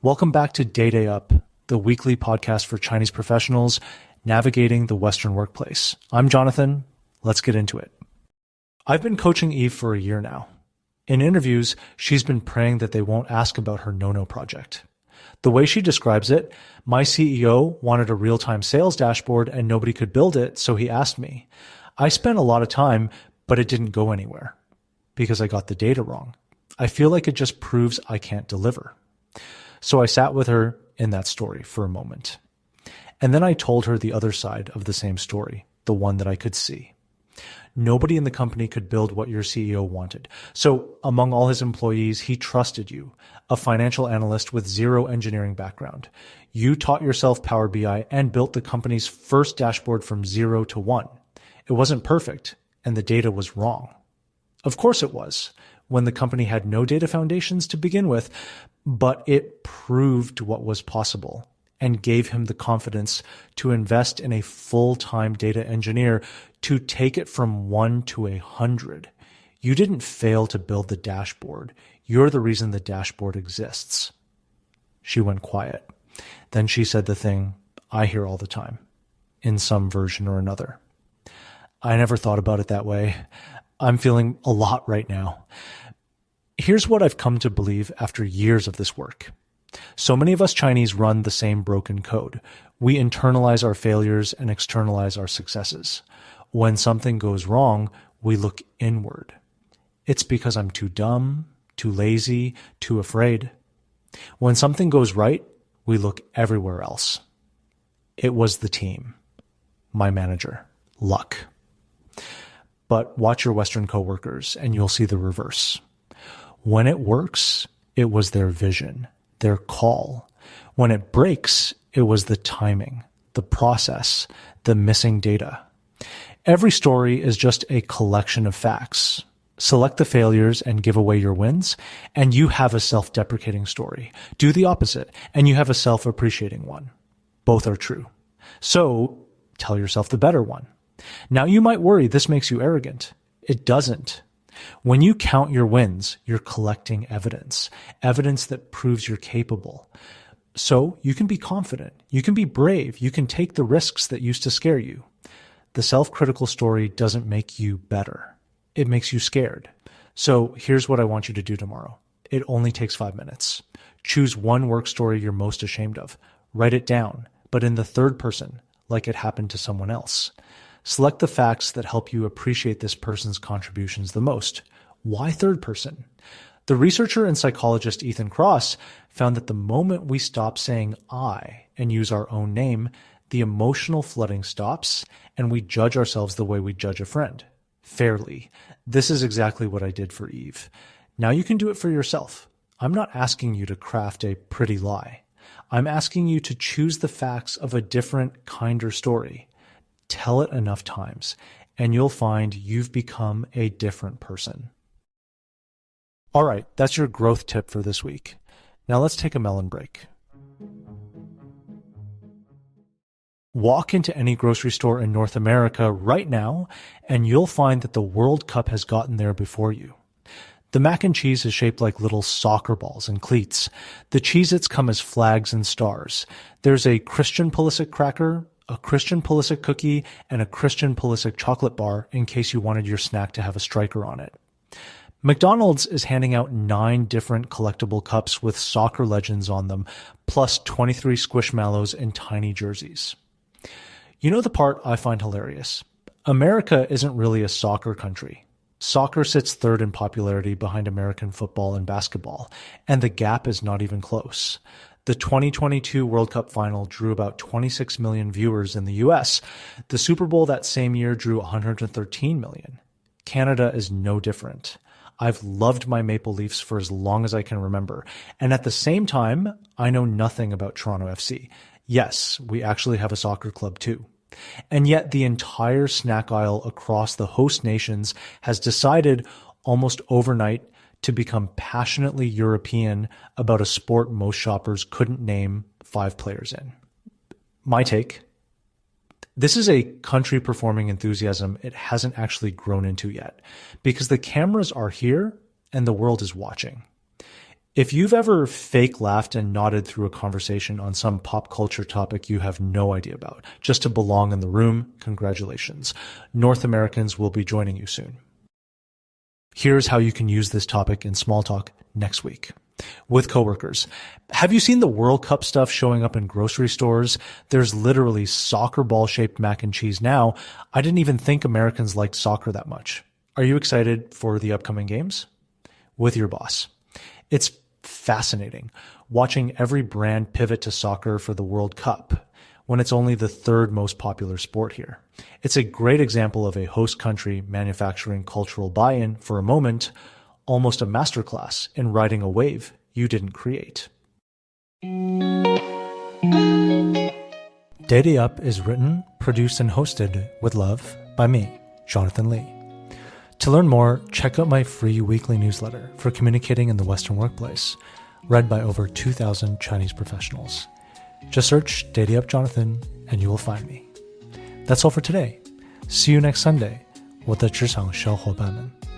Welcome back to Day Up, the weekly podcast for Chinese professionals navigating the Western workplace. I'm Jonathan. Let's get into it. I've been coaching Eve for a year now. In interviews, she's been praying that they won't ask about her no-no project. The way she describes it, my CEO wanted a real-time sales dashboard and nobody could build it, so he asked me. I spent a lot of time, but it didn't go anywhere because I got the data wrong. I feel like it just proves I can't deliver. So I sat with her in that story for a moment. And then I told her the other side of the same story, the one that I could see. Nobody in the company could build what your CEO wanted. So among all his employees, he trusted you, a financial analyst with zero engineering background. You taught yourself Power BI and built the company's first dashboard from 0 to 1. It wasn't perfect, and the data was wrong. Of course it was, when the company had no data foundations to begin with, but it proved what was possible and gave him the confidence to invest in a full-time data engineer to take it from 1 to 100. You didn't fail to build the dashboard. You're the reason the dashboard exists. She went quiet. Then she said the thing I hear all the time, in some version or another. I never thought about it that way. I'm feeling a lot right now. Here's what I've come to believe after years of this work. So many of us Chinese run the same broken code. We internalize our failures and externalize our successes. When something goes wrong, we look inward. It's because I'm too dumb, too lazy, too afraid. When something goes right, we look everywhere else. It was the team, my manager, luck. But watch your Western coworkers and you'll see the reverse. When it works, it was their vision, their call. When it breaks, it was the timing, the process, the missing data. Every story is just a collection of facts. Select the failures and give away your wins, and you have a self-deprecating story. Do the opposite, and you have a self-appreciating one. Both are true. So tell yourself the better one. Now you might worry this makes you arrogant. It doesn't. When you count your wins, you're collecting evidence that proves you're capable. So you can be confident, you can be brave, you can take the risks that used to scare you. The self-critical story doesn't make you better. It makes you scared. So here's what I want you to do tomorrow. It only takes 5 minutes. Choose one work story you're most ashamed of. Write it down, but in the third person, like it happened to someone else. Select the facts that help you appreciate this person's contributions the most. Why third person? The researcher and psychologist Ethan Kross found that the moment we stop saying I and use our own name, the emotional flooding stops and we judge ourselves the way we judge a friend. Fairly. This is exactly what I did for Eve. Now you can do it for yourself. I'm not asking you to craft a pretty lie. I'm asking you to choose the facts of a different, kinder story. Tell it enough times, and you'll find you've become a different person. All right, that's your growth tip for this week. Now let's take a melon break. Walk into any grocery store in North America right now, and you'll find that the World Cup has gotten there before you. The mac and cheese is shaped like little soccer balls and cleats. The Cheez-Its come as flags and stars. There's a Christian Pulisic cracker, a Christian Pulisic cookie, and a Christian Pulisic chocolate bar in case you wanted your snack to have a striker on it. McDonald's is handing out 9 different collectible cups with soccer legends on them, plus 23 Squishmallows in tiny jerseys. You know the part I find hilarious? America isn't really a soccer country. Soccer sits third in popularity behind American football and basketball, and the gap is not even close. The 2022 World Cup final drew about 26 million viewers in the US. The Super Bowl that same year drew 113 million. Canada is no different. I've loved my Maple Leafs for as long as I can remember. And at the same time, I know nothing about Toronto FC. Yes, we actually have a soccer club too. And yet the entire snack aisle across the host nations has decided almost overnight to become passionately European about a sport most shoppers couldn't name 5 players in. My take, this is a country performing enthusiasm it hasn't actually grown into yet, because the cameras are here and the world is watching. If you've ever fake laughed and nodded through a conversation on some pop culture topic you have no idea about, just to belong in the room, congratulations. North Americans will be joining you soon. Here's how you can use this topic in small talk next week. With coworkers. Have you seen the World Cup stuff showing up in grocery stores? There's literally soccer ball-shaped mac and cheese now. I didn't even think Americans liked soccer that much. Are you excited for the upcoming games? With your boss. It's fascinating watching every brand pivot to soccer for the World Cup when it's only the third most popular sport here. It's a great example of a host country manufacturing cultural buy-in for a moment, almost a masterclass in riding a wave you didn't create. Daily Up is written, produced, and hosted with love by me, Jonathan Lee. To learn more, check out my free weekly newsletter for communicating in the Western workplace, read by over 2,000 Chinese professionals. Just search Daily Up Jonathan and you will find me. That's all for today. See you next Sunday, 我的职场小伙伴们。